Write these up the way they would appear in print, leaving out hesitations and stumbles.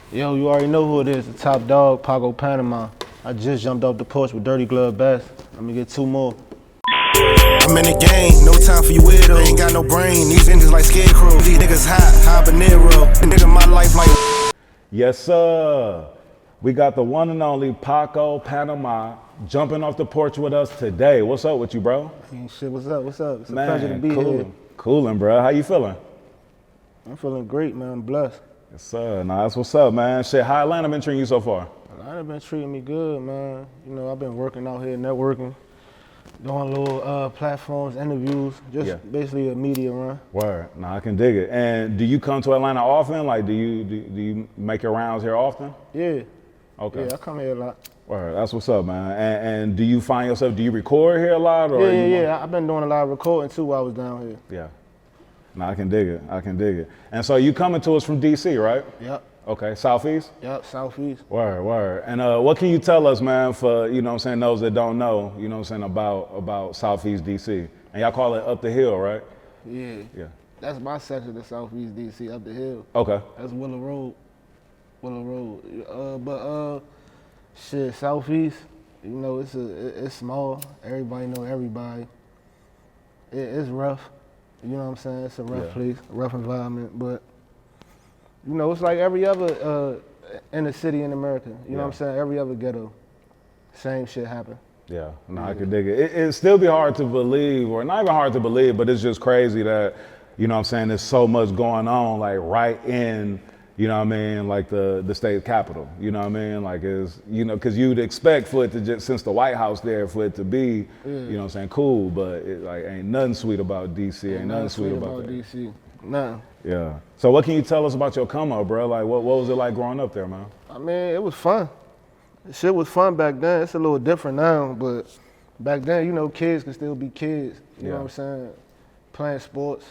Yo, you already know who it is, the top dog, Paco Panama. I just jumped off the porch with Dirty Glove Bass. Let me get 2 more. I'm in the game, no time for you weirdos. Ain't got no brain, these engines like scarecrows. These niggas hot, habanero. Nigga, my life like. Yes, sir. We got the one and only Paco Panama jumping off the porch with us today. What's up with you, bro? Hey, shit, what's up? It's a Man, pleasure to be here. Coolin', bro. How you feeling? I'm feeling great, man. I'm blessed. Yes, sir. Nah, that's what's up, man. Shit, how Atlanta been treating you so far? Atlanta been treating me good, man. You know, I've been working out here, networking, doing little platforms, interviews, just basically a media run. Word. Nah, I can dig it. And do you come to Atlanta often? Like, do you make your rounds here often? Yeah. Okay. Yeah, I come here a lot. Word. That's what's up, man. And do you find yourself, do you record here a lot? Or Yeah. I've been doing a lot of recording too while I was down here. Yeah. Nah, I can dig it. And so you coming to us from D.C., right? Yep. Okay, Southeast? Yep, Southeast. Word. And what can you tell us, man, for, you know what I'm saying, those that don't know, you know what I'm saying, about Southeast D.C.? And y'all call it Up the Hill, right? Yeah. That's my section of Southeast D.C., Up the Hill. Okay. That's Willow Road. Shit, Southeast, you know, it's small. Everybody know everybody. It's rough. You know what I'm saying? It's a rough place, a rough environment, but you know, it's like every other inner city in America. You know what I'm saying? Every other ghetto, same shit happen. Yeah, no, I can dig it. It still be hard to believe, or not even hard to believe, but it's just crazy that, you know what I'm saying, there's so much going on, like right in, you know what I mean, like the state capital, you know what I mean? Like it's, you know, cause you'd expect for it to just, since the White House there, for it to be, you know what I'm saying, cool, but it like ain't nothing sweet about DC, ain't nothing sweet about that. DC, nothing. Yeah. So what can you tell us about your come up, bro? Like what was it like growing up there, man? I mean, it was fun. Shit was fun back then. It's a little different now, but back then, you know, kids can still be kids. You know what I'm saying? Playing sports,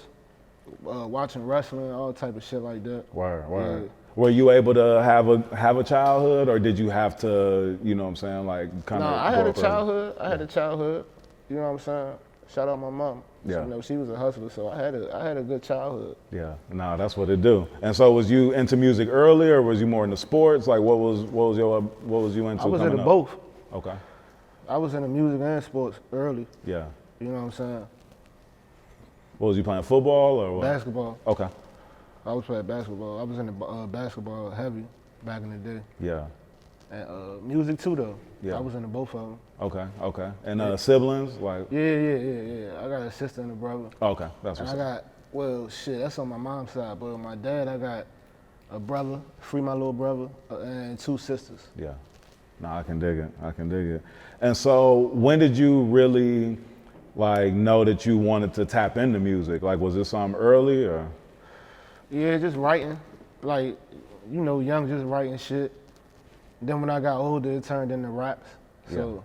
watching wrestling, all type of shit like that. Word. Yeah. Were you able to have a childhood, or did you have to, you know what I'm saying, like kind of? No, I had a childhood. I had a childhood. You know what I'm saying? Shout out my mom. Yeah. You know, she was a hustler, so I had a good childhood. Yeah, no, that's what it do. And so, was you into music early, or was you more into sports? Like, what was you into? I was coming into up? both. Okay. I was into music and sports early. Yeah. You know what I'm saying? What was you playing, football or what? Basketball. Okay. I was playing basketball. I was into basketball heavy back in the day. Yeah. And music too, though. Yeah. I was into both of them. Okay. And siblings, like? Yeah. I got a sister and a brother. Okay, that's what's And I got, well, shit, that's on my mom's side. But on my dad, I got a brother, my little brother, and 2 sisters. Yeah. No, I can dig it. And so, when did you really, like, know that you wanted to tap into music? Like, was this something early, or? Yeah, just writing. Like, you know, young, just writing shit. Then when I got older, it turned into raps. So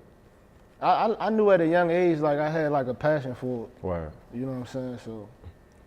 I knew at a young age, like, I had, like, a passion for it. Word. You know what I'm saying? So.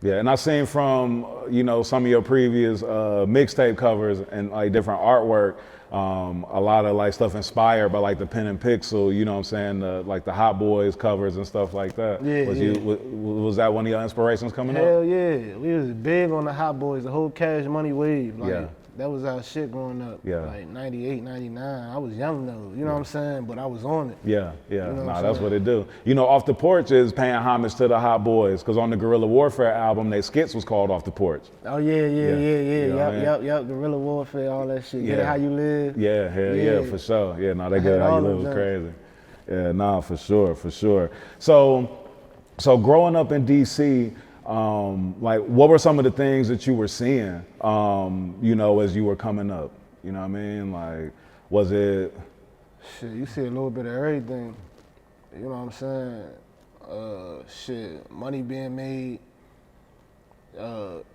Yeah, and I seen from, you know, some of your previous mixtape covers and like different artwork, a lot of like stuff inspired by like the Pen and Pixel, you know what I'm saying, like the Hot Boys covers and stuff like that. Was that one of your inspirations coming up? Hell yeah, we was big on the Hot Boys, the whole Cash Money wave. Like, that was our shit growing up. Yeah. Like 98, 99. I was young though, you know what I'm saying? But I was on it. Yeah. You know Nah, that's what it do. You know, Off the Porch is paying homage to the Hot Boys, because on the Guerrilla Warfare album, their skits was called Off the Porch. Oh yeah. Yep. Guerrilla Warfare, all that shit. Get it how you live. Yeah, for sure. Yeah, no, they Get It How You Live was crazy. Yeah, nah, for sure. So growing up in DC, like, what were some of the things that you were seeing, you know, as you were coming up? You know what I mean? Like, was it? Shit, you see a little bit of everything. You know what I'm saying? Money being made,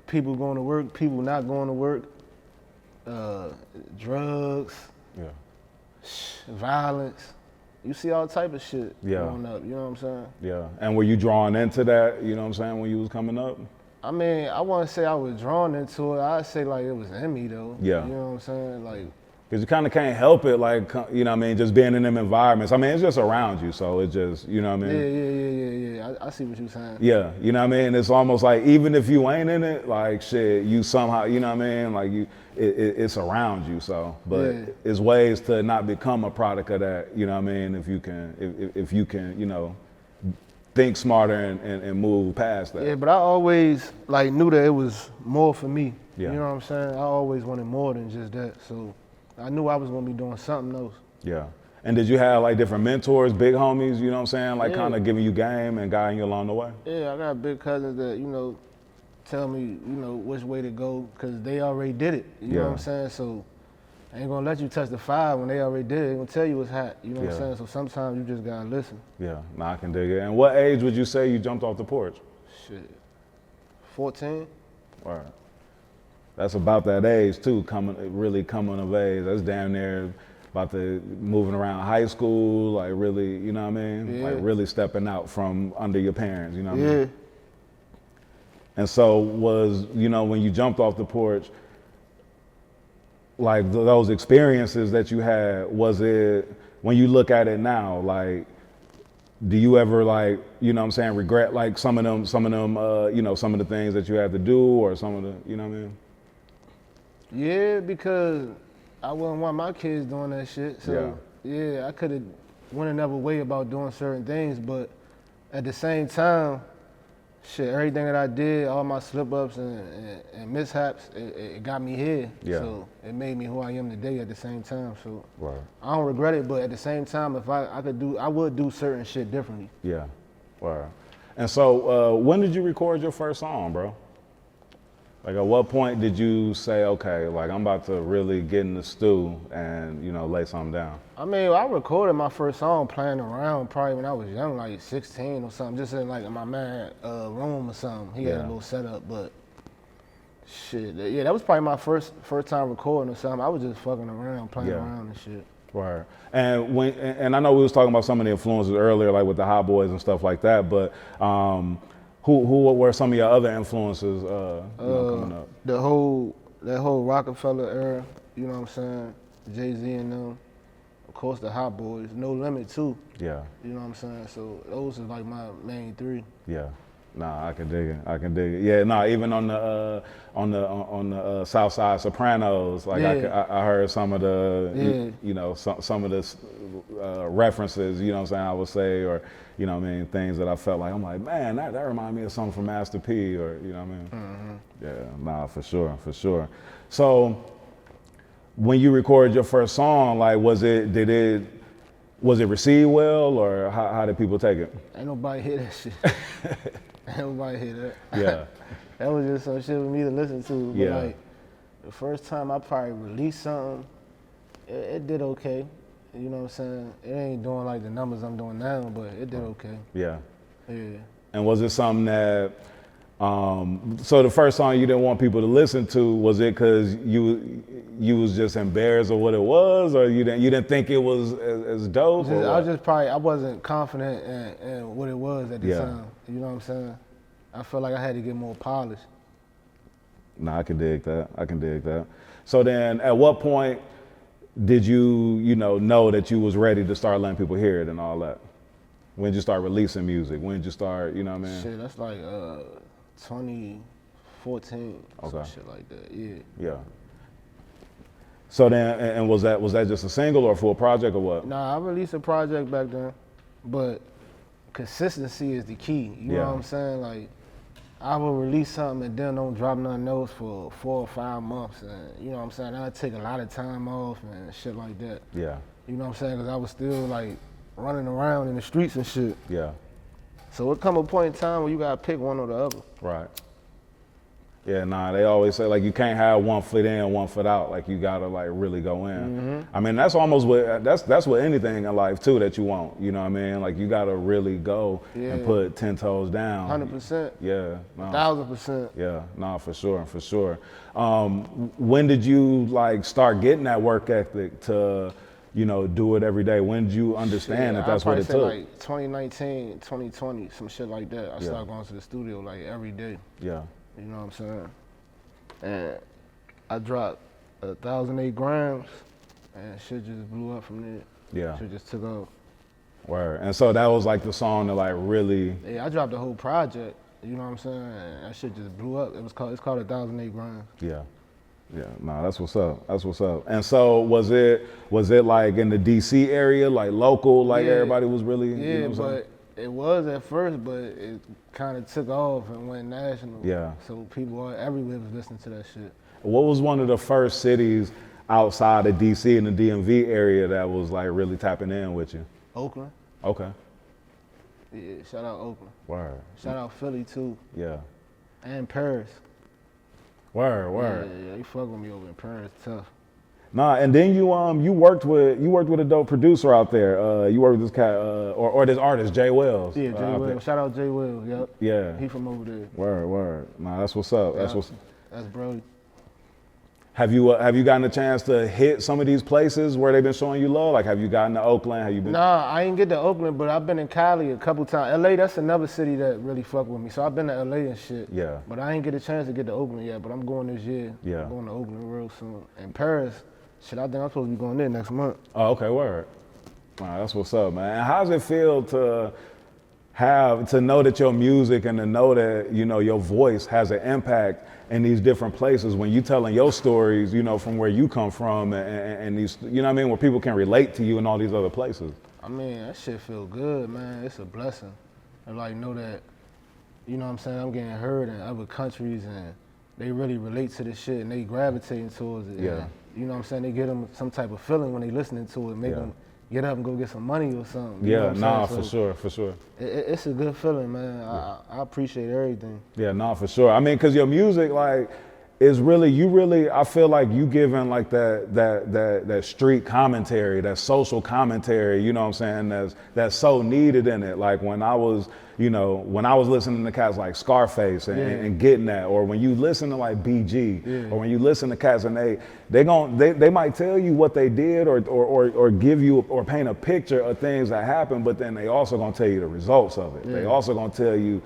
people going to work, people not going to work, drugs, violence. You see all type of shit growing up, you know what I'm saying? Yeah, and were you drawn into that, you know what I'm saying, when you was coming up? I mean, I wouldn't say I was drawn into it. I'd say like it was in me though. Yeah. You know what I'm saying? Like, Because you kind of can't help it, like, you know what I mean, just being in them environments. I mean, it's just around you, so it just, you know what I mean? Yeah. I see what you're saying. Yeah, you know what I mean? It's almost like, even if you ain't in it, like, shit, you somehow, you know what I mean? Like, it's around you, so. But it's ways to not become a product of that, you know what I mean? If you can, you know, think smarter and move past that. Yeah, but I always, like, knew that it was more for me. Yeah. You know what I'm saying? I always wanted more than just that, so I knew I was gonna be doing something else. Yeah. And did you have like different mentors, big homies, you know what I'm saying? Like kind of Yeah. giving you game and guiding you along the way? Yeah, I got big cousins that, you know, tell me, you know, which way to go, because they already did it. You know what I'm saying? So I ain't gonna let you touch the fire when they already did it. They gonna tell you it's hot. You know what I'm saying? So sometimes you just gotta listen. Yeah, nah, I can dig it. And what age would you say you jumped off the porch? Shit, 14? All right. That's about that age too, really coming of age. That's damn near about to moving around high school, like really, you know what I mean? Yeah. Like really stepping out from under your parents, you know what I Yeah. mean? And so was, you know, when you jumped off the porch, like those experiences that you had, was it, when you look at it now, like, do you ever like, you know what I'm saying, regret like some of them, you know, some of the things that you had to do or some of the, you know what I mean? Yeah, because I wouldn't want my kids doing that shit. So yeah, I could have went another way about doing certain things, but at the same time, shit, everything that I did, all my slip ups and mishaps, it got me here. Yeah. So it made me who I am today at the same time. So Right. I don't regret it, but at the same time, if I could do, I would do certain shit differently. Yeah. Wow. And so when did you record your first song, bro? Like at what point did you say, okay, like I'm about to really get in the stew and, you know, lay something down? I mean, I recorded my first song playing around probably when I was young, like 16 or something, just in like my man room or something. He had a little setup, but shit, yeah, that was probably my first time recording or something. I was just fucking around, playing around and shit. Right. And I know we was talking about some of the influences earlier, like with the Hot Boys and stuff like that, but who were some of your other influences, you know, coming up? That whole Rockefeller era, you know what I'm saying? Jay-Z and them. Of course, the Hot Boys, No Limit too. Yeah. You know what I'm saying? So those are like my main three. Yeah. Nah, I can dig it. I can dig it. Yeah, nah, even on the Southside Sopranos, like I heard some of the, you know, some of the references, you know what I'm saying, I would say, or, you know what I mean, things that I felt like, I'm like, man, that reminded me of something from Master P, or, you know what I mean? Mm-hmm. Yeah, nah, for sure. So when you recorded your first song, like, was it received well, or how did people take it? Ain't nobody hear that shit. Ain't nobody hear that. Yeah. That was just some shit for me to listen to. But like, the first time I probably released something, it did okay. You know what I'm saying? It ain't doing like the numbers I'm doing now, but it did okay. Yeah. Yeah. And was it something that, so the first song you didn't want people to listen to, was it because you was just embarrassed of what it was, or you didn't think it was as dope? I wasn't confident in what it was at the time. You know what I'm saying? I felt like I had to get more polished. Nah, I can dig that. So then, at what point did you know that you was ready to start letting people hear it and all that? When did you start releasing music? When did you start, you know what I mean? Shit, that's like 2014, some shit like that. Yeah. So then, and was that just a single or a full project or what? Nah, I released a project back then, but consistency is the key. You know what I'm saying? Like, I will release something and then don't drop nothing else for 4 or 5 months, and you know what I'm saying? I take a lot of time off and shit like that. Yeah. You know what I'm saying? Because I was still like running around in the streets and shit. Yeah. So it come a point in time where you gotta pick one or the other. Right. Yeah, nah, they always say like you can't have one foot in, one foot out. Like you gotta like really go in. Mm-hmm. I mean, that's almost that's what anything in life too that you want. You know what I mean? Like you gotta really go and put 10 toes down. 100%. Yeah. No. 1000%. Yeah, no, for sure. When did you like start getting that work ethic to, you know, do it every day? When did you understand that that's what it took? Like 2019, 2020, some shit like that. I started going to the studio like every day. Yeah. You know what I'm saying? And I dropped 1,008 grams and shit just blew up from there. Yeah. Shit just took off. Word. And so that was like the song that like really. Yeah, I dropped the whole project. You know what I'm saying? And that shit just blew up. It's called 1,008 Grinds. Yeah. Yeah, nah, that's what's up. That's what's up. And so was it like in the DC area, like local, like everybody was really? Yeah, you know but it was at first, but it kind of took off and went national. Yeah. So people everywhere was listening to that shit. What was one of the first cities outside of DC in the DMV area that was like really tapping in with you? Oakland. Okay. Yeah, shout out Oakland. Word. Shout out Philly too. Yeah. And Paris. Word. Yeah, they fuck with me over in Paris, tough. Nah, and then you worked with a dope producer out there. You worked with this cat or this artist Jay Wells. Yeah, Jay Wells. Shout out Jay Wells. Yep. Yeah. He from over there. Word. Nah, that's what's up. That's what's. That's Brody. Have you gotten a chance to hit some of these places where they've been showing you love? Like, have you gotten to Oakland? Have you been? Nah, I ain't get to Oakland, but I've been in Cali a couple times. LA, that's another city that really fuck with me. So I've been to LA and shit. Yeah. But I ain't get a chance to get to Oakland yet. But I'm going this year. Yeah. I'm going to Oakland real soon. And Paris, shit, I think I'm supposed to be going there next month. Oh, okay, word. Wow, that's what's up, man. And how does it feel to know that your music and to know that, you know, your voice has an impact in these different places when you telling your stories, you know, from where you come from and these, you know what I mean, where people can relate to you in all these other places? I mean, that shit feel good, man. It's a blessing. And like know that, you know what I'm saying, I'm getting heard in other countries and they really relate to this shit and they gravitating towards it. Yeah. And, you know what I'm saying, they get them some type of feeling when they listening to it, make them get up and go get some money or something. You know what I'm saying? for sure. It's a good feeling, man. I appreciate everything. Yeah, nah, for sure. I mean, because your music, like, is really, I feel like you giving like that street commentary, that social commentary, you know what I'm saying, that's so needed in it. Like when I was listening to cats like Scarface and getting that, or when you listen to like BG, or when you listen to cats and they might tell you what they did or give you or paint a picture of things that happened, but then they also gonna tell you the results of it. They also gonna tell you,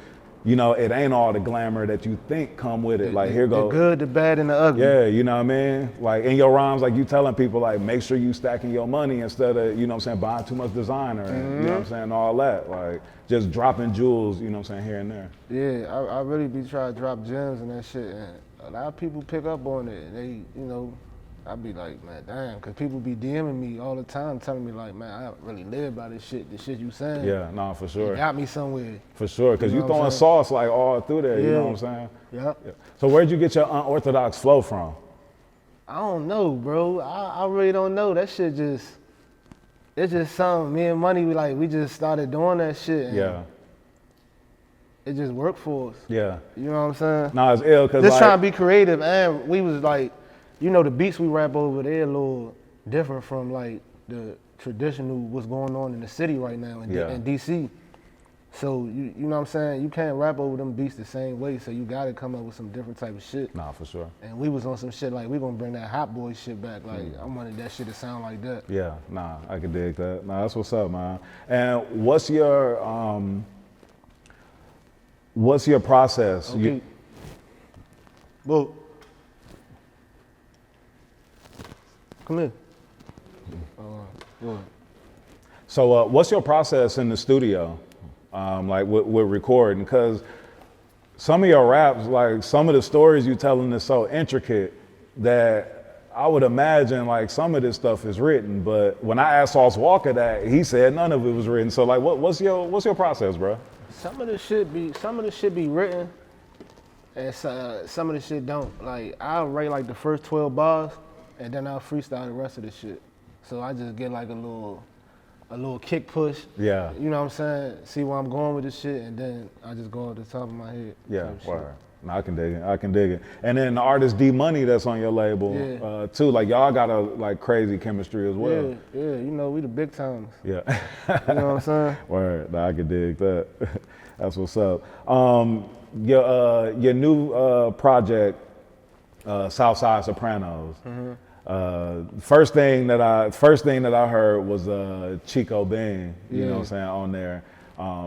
you know, it ain't all the glamour that you think come with it. Like here goes the good, the bad, and the ugly. Yeah, you know what I mean? Like in your rhymes, like you telling people like make sure you stacking your money instead of, you know what I'm saying, buying too much designer and you know what I'm saying, all that. Like just dropping jewels, you know what I'm saying, here and there. Yeah, I really be trying to drop gems and that shit, and a lot of people pick up on it. And they, you know, I be like, man, damn, because people be DMing me all the time telling me like, man, I don't really live by this shit you saying. Yeah, nah, for sure. It got me somewhere. For sure, because you throwing sauce like all through there, you know what I'm saying? Yeah. So where'd you get your unorthodox flow from? I don't know, bro. I really don't know. That shit it's just something, me and Money, we just started doing that shit. And it just worked for us. Yeah. You know what I'm saying? Nah, it's ill, because just trying to be creative, and we was like, you know, the beats we rap over there a little different from like the traditional what's going on in the city right now in DC. So you know what I'm saying? You can't rap over them beats the same way, so you gotta come up with some different type of shit. Nah, for sure. And we was on some shit like we gonna bring that Hot Boy shit back. Like I wanted that shit to sound like that. Yeah, nah, I can dig that. Nah, that's what's up, man. And what's your process? Okay. Well, come here. So what's your process in the studio, like with recording? Because some of your raps, like some of the stories you telling is so intricate that I would imagine like some of this stuff is written. But when I asked Sauce Walker that, he said none of it was written. So like, what's your process, bro? Some of the shit be written, and some of the shit don't. Like I'll write like the first 12 bars, and then I'll freestyle the rest of the shit. So I just get like a little kick push. Yeah. You know what I'm saying? See where I'm going with this shit, and then I just go off the top of my head. Yeah, word. No, I can dig it. And then the artist Deemuney that's on your label, too. Like y'all got a like crazy chemistry as well. Yeah. You know, we the big times. Yeah. You know what I'm saying? Word. No, I can dig that. That's what's up. Your new project, Southside Sopranos. First thing that I heard was Chico Bean, you know what I'm saying, on there.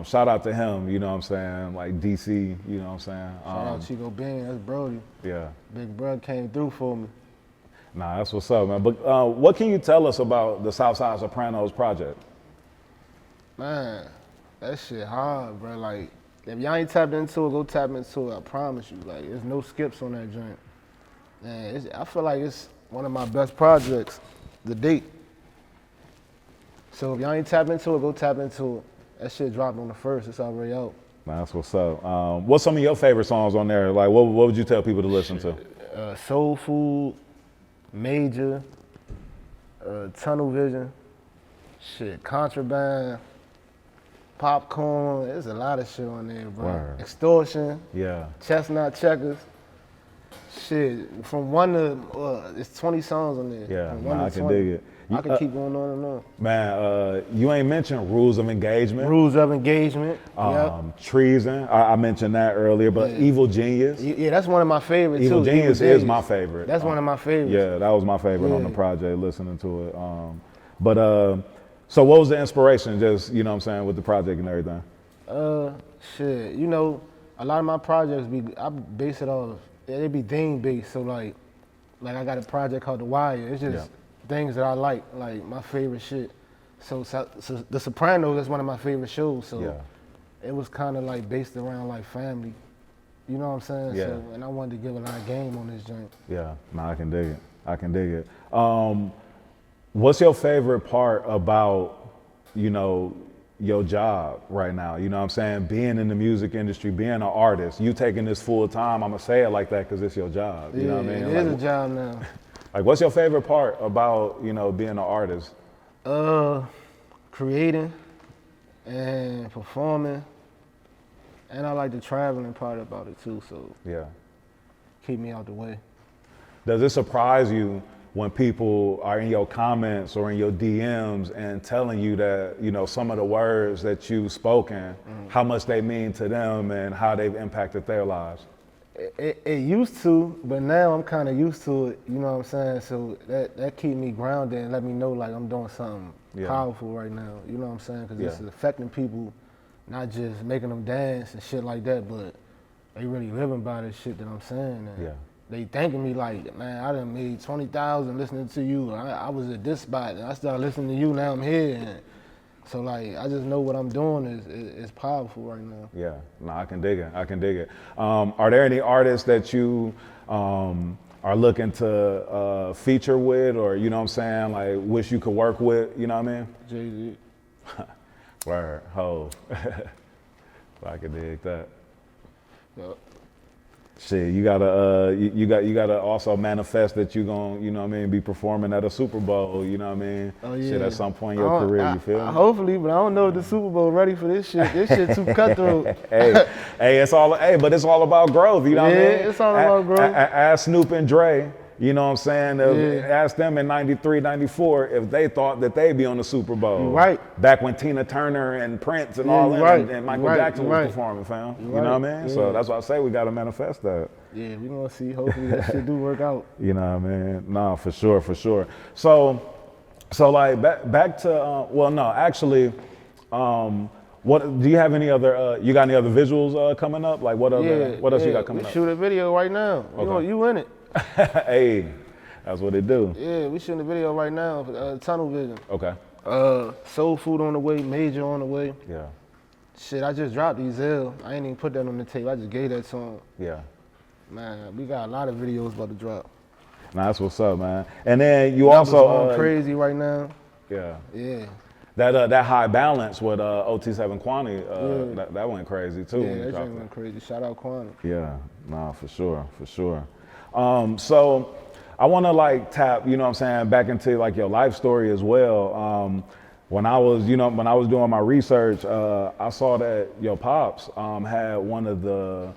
Shout out to him, you know what I'm saying, like DC, you know what I'm saying. Shout out Chico Bean, that's Brody. Yeah. Big brother came through for me. Nah, that's what's up, man. But what can you tell us about the Southside Sopranos project? Man, that shit hard, bro. Like, if y'all ain't tapped into it, go tap into it. I promise you. Like, there's no skips on that joint. Man, I feel like it's one of my best projects to date. So if y'all ain't tapped into it, go tap into it. That shit dropped on the 1st. It's already out. Nah, that's what's up. What's some of your favorite songs on there? Like, what would you tell people to listen to? Soul Food, Major, Tunnel Vision, shit, Contraband, Popcorn. There's a lot of shit on there, bro. Word. Extortion, Yeah. Chestnut Checkers. Shit, from 1 to, it's 20 songs on there. Yeah, From 1 nah, to I can 20. dig it. I can keep going on and on. Man, you ain't mentioned Rules of Engagement. Rules of Engagement. Yep. Treason. I mentioned that earlier, but Evil Genius. Yeah, that's one of my favorites Evil too. Genius is my favorite. That's one of my favorites. Yeah, that was my favorite on the Yeah. project, listening to it. So what was the inspiration, just, you know what I'm saying, with the project and everything? Shit, you know, a lot of my projects I base it off, they be theme based. So like I got a project called The Wire. It's just things that I like my favorite shit. So The Sopranos, that's one of my favorite shows. So it was kind of like based around like family. You know what I'm saying? Yeah. So, and I wanted to give a lot of game on this joint. Yeah, I can dig it. I can dig it. What's your favorite part about, you know, your job right now? You know what I'm saying? Being in the music industry, being an artist, you taking this full time, I'm gonna say it like that because it's your job. You know what I mean? It is a job now. Like, what's your favorite part about, you know, being an artist? Creating and performing. And I like the traveling part about it too, so Yeah. keep me out the way. Does it surprise you when people are in your comments or in your DMs and telling you that, you know, some of the words that you've spoken, how much they mean to them and how they've impacted their lives? It used to, but now I'm kind of used to it, you know what I'm saying? So that keep me grounded and let me know like I'm doing something powerful right now, you know what I'm saying? Because it's affecting people, not just making them dance and shit like that, but they really living by this shit that I'm saying. And they thanking me like, man, I done made 20,000 listening to you. I was at this spot and I started listening to you, now I'm here. And so like, I just know what I'm doing is powerful right now. Yeah, no, I can dig it. I can dig it. Are there any artists that you are looking to feature with, or, you know what I'm saying, like wish you could work with, you know what I mean? Jay-Z. Word, ho. I can dig that. Yep. Shit, you gotta also manifest that you gonna, you know what I mean, be performing at a Super Bowl, you know what I mean? Oh, yeah. Shit, at some point in your career, you feel me? Hopefully, but I don't know if the Super Bowl ready for this shit. This shit too cutthroat. But it's all about growth, you know what I mean? It's all about growth. Ask Snoop and Dre, you know what I'm saying? Ask them in 93, 94 if they thought that they'd be on the Super Bowl. Right. Back when Tina Turner and Prince and all that and Michael Jackson was performing, fam. You know what I mean? So that's why I say we gotta manifest that. Yeah, we gonna see. Hopefully that shit do work out. You know what I mean? No, for sure, for sure. So like back to what do you have any other? You got any other visuals coming up? Like what else you got coming up? We shoot a video right now. Okay. You in it? Hey, that's what it do. Yeah, we shooting a video right now for Tunnel Vision. Okay. Soul Food on the way, Major on the way. Yeah. Shit, I just dropped Ezel. I ain't even put that on the tape. I just gave that song. Yeah. Man, we got a lot of videos about to drop. Nah, that's what's up, man. And then you Numbers also going crazy right now. Yeah. Yeah. That high balance with OT7 Quantity, that went crazy too. Yeah, that shit went crazy. Shout out Quan. Yeah, nah, for sure. So I want to like tap, you know what I'm saying, back into like your life story as well. When I was doing my research, I saw that your pops had one of the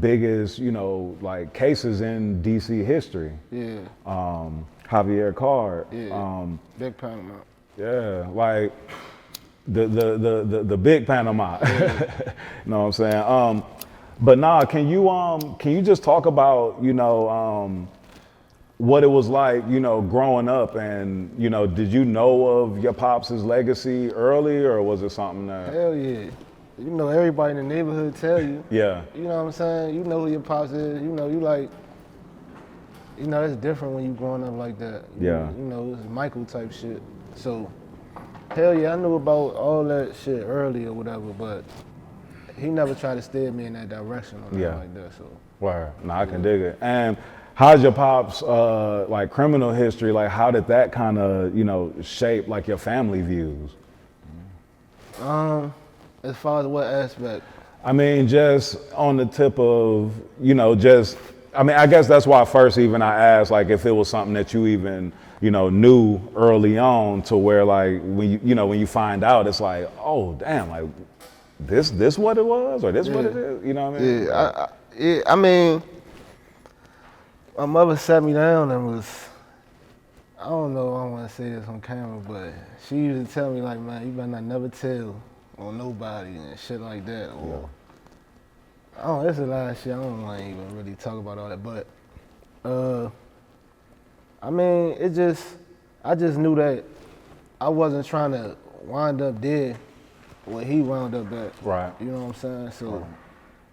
biggest, you know, like cases in D.C. history. Yeah. Javier Card. Yeah. Big Panama. Yeah, like the big Panama. You know what I'm saying? But nah, can you just talk about, you know, what it was like, you know, growing up, and, you know, did you know of your pops' legacy early, or was it something that? Hell yeah. You know, everybody in the neighborhood tell you. Yeah. You know what I'm saying? You know who your pops is. You know, you like, you know, it's different when you growing up like that. Yeah. You know, it's Michael type shit. So, hell yeah, I knew about all that shit early or whatever, but he never tried to steer me in that direction or nothing like that. So. Word. No, I can dig it. And how's your pop's like criminal history? Like, how did that kind of, you know, shape like your family views? As far as what aspect? I mean, just on the tip of, you know, just, I mean, I guess that's why first even I asked, like, if it was something that you even, you know, knew early on to where, like, when you know, when you find out, it's like, oh, damn, like, this what it was, or this what it is, you know what I mean? Yeah, I mean, my mother sat me down and was, I don't know, I don't want to say this on camera, but she used to tell me, like, man, you better not never tell on nobody and shit like that. Or, I don't, it's a lot of shit, I don't want to even really talk about all that, but, I mean, I just knew that I wasn't trying to wind up dead where he wound up at. Right. You know what I'm saying? So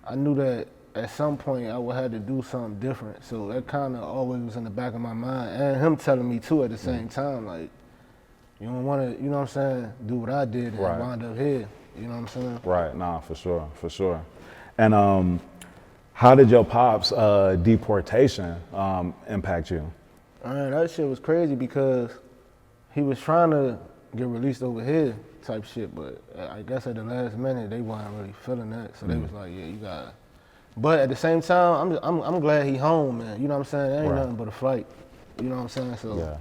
I knew that at some point I would have to do something different. So that kind of always was in the back of my mind. And him telling me too at the same time, like, you don't want to, you know what I'm saying, do what I did and wind up here. You know what I'm saying? Right, nah, for sure. And how did your pop's deportation impact you? That shit was crazy because he was trying to get released over here type shit, but I guess at the last minute they weren't really feeling that, so they was like, yeah, you got. But at the same time, I'm glad he home, man. You know what I'm saying? That ain't nothing but a flight. You know what I'm saying? So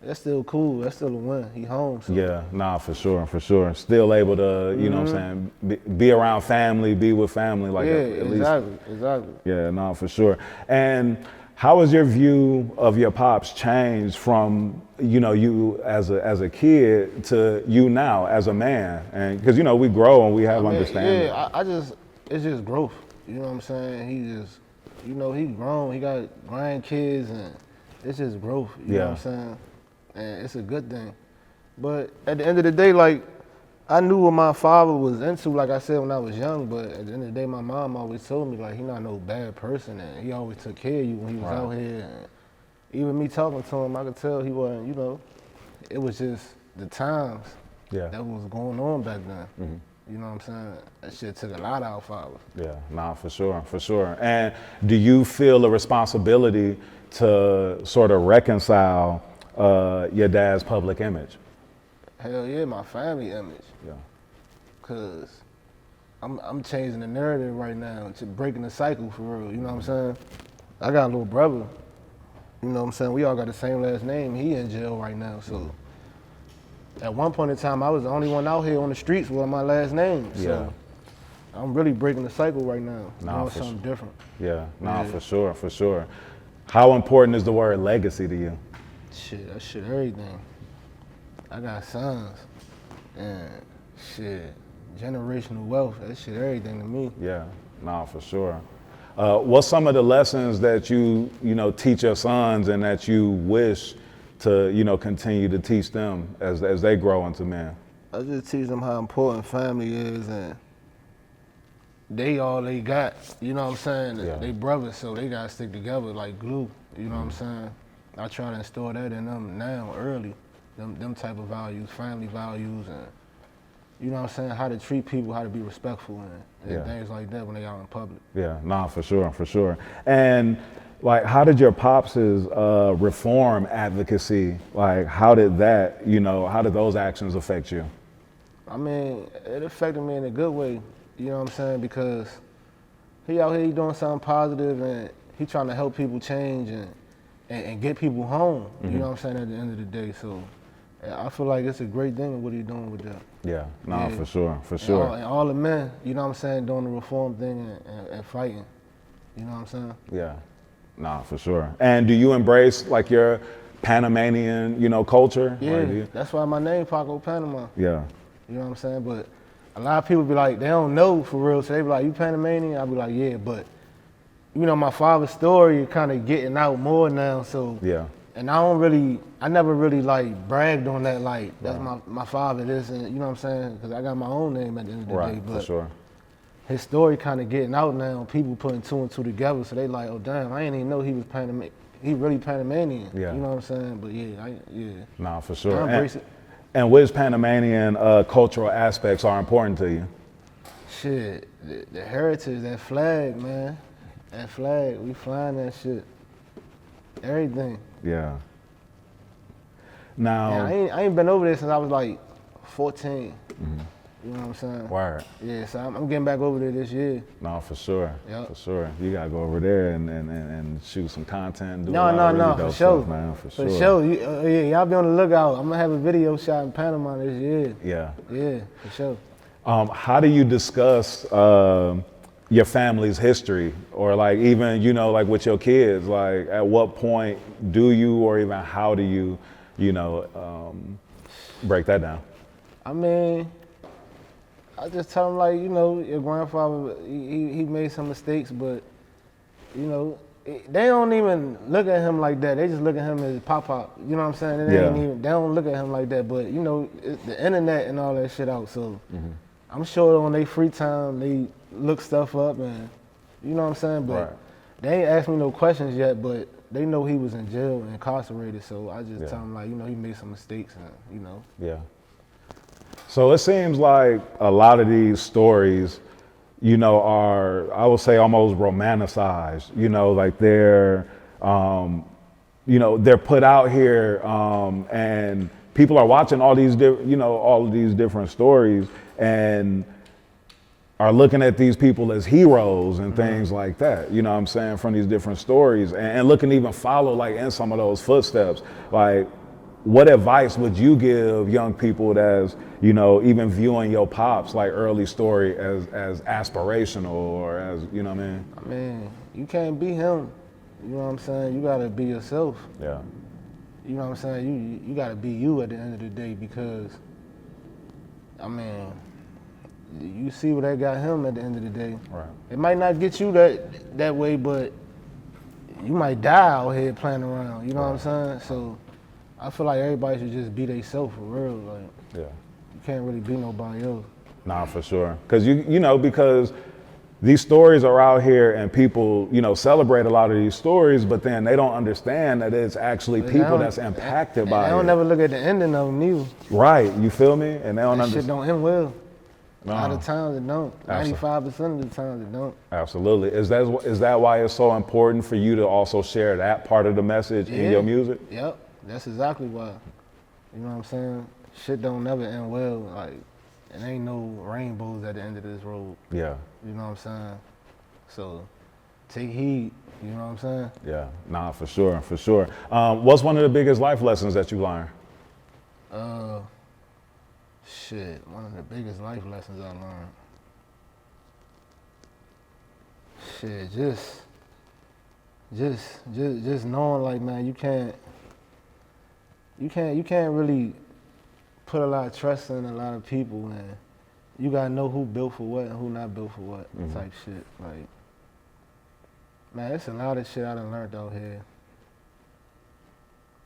that's still cool. That's still a win. He home. So. Yeah, nah, for sure. Still able to, you know what I'm saying, be around family, be with family, like at least. Exactly. Yeah, nah, for sure. And how has your view of your pops changed from, you know, you as a kid to you now as a man? And because, you know, we grow and we have understanding. Yeah, it's just growth. You know what I'm saying? He just, you know, he grown. He got grandkids and it's just growth. You know what I'm saying? And it's a good thing. But at the end of the day, like, I knew what my father was into, like I said, when I was young, but at the end of the day, my mom always told me, like, he not no bad person, and he always took care of you when he was out here. And even me talking to him, I could tell he wasn't, you know, it was just the times that was going on back then. You know what I'm saying? That shit took a lot out of father. Yeah, nah, for sure. And do you feel a responsibility to sort of reconcile your dad's public image? Hell yeah, my family image. Yeah. Cause I'm changing the narrative right now, to breaking the cycle for real. You know what I'm saying? I got a little brother. You know what I'm saying? We all got the same last name. He in jail right now. So at one point in time, I was the only one out here on the streets with my last name. So I'm really breaking the cycle right now. Doing something different. Yeah, for sure. How important is the word legacy to you? Shit, that shit everything. I got sons, and shit, generational wealth, that shit everything to me. Yeah, nah, for sure. What's some of the lessons that you know, teach your sons and that you wish to, you know, continue to teach them as they grow into men? I just teach them how important family is, and they all they got, you know what I'm saying? They brothers, so they gotta stick together like glue, you know what I'm saying? I try to install that in them now, early. Them type of values, family values, and you know what I'm saying, how to treat people, how to be respectful, and things like that when they out in public. Yeah, nah, for sure. And like, how did your pops' reform advocacy, like, how did that, you know, how did those actions affect you? I mean, it affected me in a good way, you know what I'm saying, because he out here, he doing something positive, and he trying to help people change and get people home, you know what I'm saying, at the end of the day. So I feel like it's a great thing what he's doing with that. Yeah, nah, for sure. And all the men, you know what I'm saying, doing the reform thing and fighting, you know what I'm saying? Yeah, nah, for sure. And do you embrace like your Panamanian, you know, culture? Yeah, that's why my name Paco Panama. Yeah. You know what I'm saying? But a lot of people be like, they don't know for real, so they be like, you Panamanian? I be like, yeah, but you know, my father's story kind of getting out more now, so. Yeah. And I never really like bragged on that, like, that's my father, this, and you know what I'm saying? Because I got my own name at the end of the day. But for sure. His story kind of getting out now, people putting two and two together, so they like, oh damn, I didn't even know he was he really Panamanian. Yeah. You know what I'm saying? But yeah. Nah, for sure. I embrace it. And which Panamanian cultural aspects are important to you? Shit, the heritage, that flag, man. That flag, we flying that shit. Everything. Yeah. Now, Yeah, I ain't been over there since I was like 14. You know what I'm saying? word. Yeah, so I'm getting back over there this year. No, for sure. Yep. For sure. You gotta go over there and shoot some content and do a No, lot of really for dope sure. stuff, man. For For sure. sure. Yeah, y'all be on the lookout. I'm gonna have a video shot in Panama this year. Yeah. Yeah, for sure. How do you discuss your family's history, or like even like with your kids? Like, at what point do you, or even how do you, break that down? I mean, I just tell them like, your grandfather, he made some mistakes, but they don't even look at him like that. They just look at him as Pop. You know what I'm saying? They don't look at him like that. But it's the internet and all that shit out. So I'm sure on their free time they look stuff up and you know what I'm saying. But Right. they ain't asked me no questions yet. But they know he was in jail and incarcerated. So I just Yeah. tell them like, he made some mistakes and Yeah. So it seems like a lot of these stories, are, I would say, almost romanticized. Like they're put out here, and people are watching all these, all of these different stories, and are looking at these people as heroes and things like that. You know what I'm saying, from these different stories, and looking to even follow like in some of those footsteps. Like, what advice would you give young people that's, even viewing your pops like early story as aspirational, or as, you know what I mean? I mean, you can't be him. You know what I'm saying? You gotta be yourself. Yeah. You know what I'm saying? You gotta be you at the end of the day, because, I mean, you see what that got him at the end of the day. Right. It might not get you that way, but you might die out here playing around. You know what I'm saying? So I feel like everybody should just be themselves for real. Like, Yeah. you can't really be nobody else. Nah, for sure. Because because these stories are out here, and people, celebrate a lot of these stories, but then they don't understand that it's actually They people don't- that's impacted And by they don't it. never look at the ending of them either. Right, you feel me? And they don't That shit understand. don't end well. A lot No. of times it don't. 95% of the times it don't. Absolutely. Is that why it's so important for you to also share that part of the message in your music? Yep, that's exactly why. You know what I'm saying? Shit don't never end well. Like, it ain't no rainbows at the end of this road. Yeah. You know what I'm saying? So, take heed. You know what I'm saying? Yeah. Nah, for sure, for sure. What's one of the biggest life lessons that you learned? Shit, one of the biggest life lessons I learned. Shit, just knowing, like, man, you can't really put a lot of trust in a lot of people, and you gotta know who built for what and who not built for what, type shit. Like, man, it's a lot of shit I done learned out here.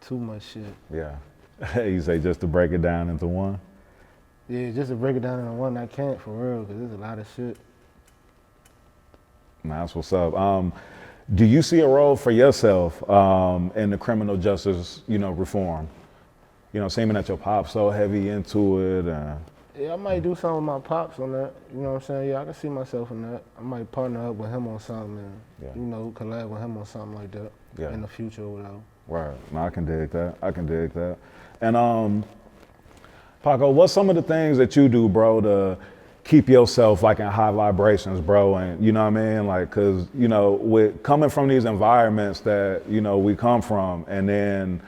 Too much shit. Yeah. You say just to break it down into one? Yeah, just to break it down into one, I can't for real, because there's a lot of shit. Nah, that's what's up. Do you see a role for yourself in the criminal justice, reform? Seeming that your pop's so heavy into it. Yeah, I might do something with my pops on that. You know what I'm saying? Yeah, I can see myself in that. I might partner up with him on something and, collab with him on something like that in the future or whatever. Right. No, I can dig that. And Paco, what's some of the things that you do, bro, to keep yourself like in high vibrations, bro? And you know what I mean? Like, cause with coming from these environments that, we come from, and then,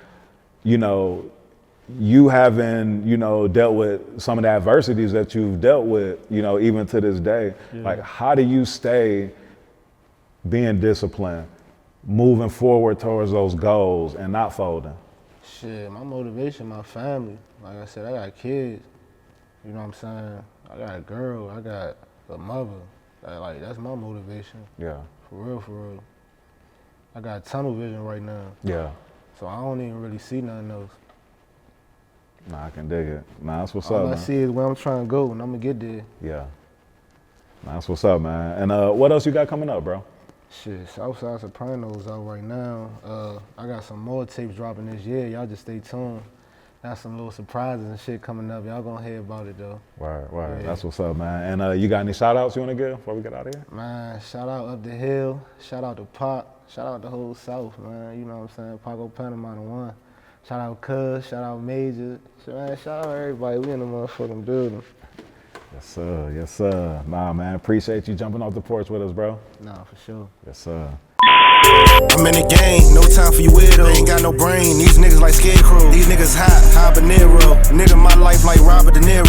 you having, dealt with some of the adversities that you've dealt with, even to this day, like, how do you stay being disciplined, moving forward towards those goals and not folding? Shit, my motivation, my family. Like I said, I got kids. You know what I'm saying? I got a girl. I got a mother. That's my motivation. Yeah. For real. I got tunnel vision right now. Yeah. So I don't even really see nothing else. Nah, I can dig it. Nah, that's what's up, All I man. see is where I'm trying to go, and I'm gonna get there. Yeah. Nah, that's what's up, man. And what else you got coming up, bro? Shit, Southside Sopranos out right now. I got some more tapes dropping this year. Y'all just stay tuned. Got some little surprises and shit coming up. Y'all gonna hear about it though. Word. Yeah. That's what's up, man. And you got any shout outs you want to give before we get out of here? Man, shout out Up the Hill. Shout out to Pop. Shout out the whole South, man. You know what I'm saying? Paco Panama the one. Shout out Cuz. Shout out Major. Man, shout out everybody. We in the motherfucking building. Yes, sir. Yes, sir. Nah, man. Appreciate you jumping off the porch with us, bro. Nah, for sure. Yes, sir. I'm in the game, no time for you weirdos. Ain't got no brain, these niggas like scarecrows. These niggas hot, habanero. Nigga, my life like Robert De Niro.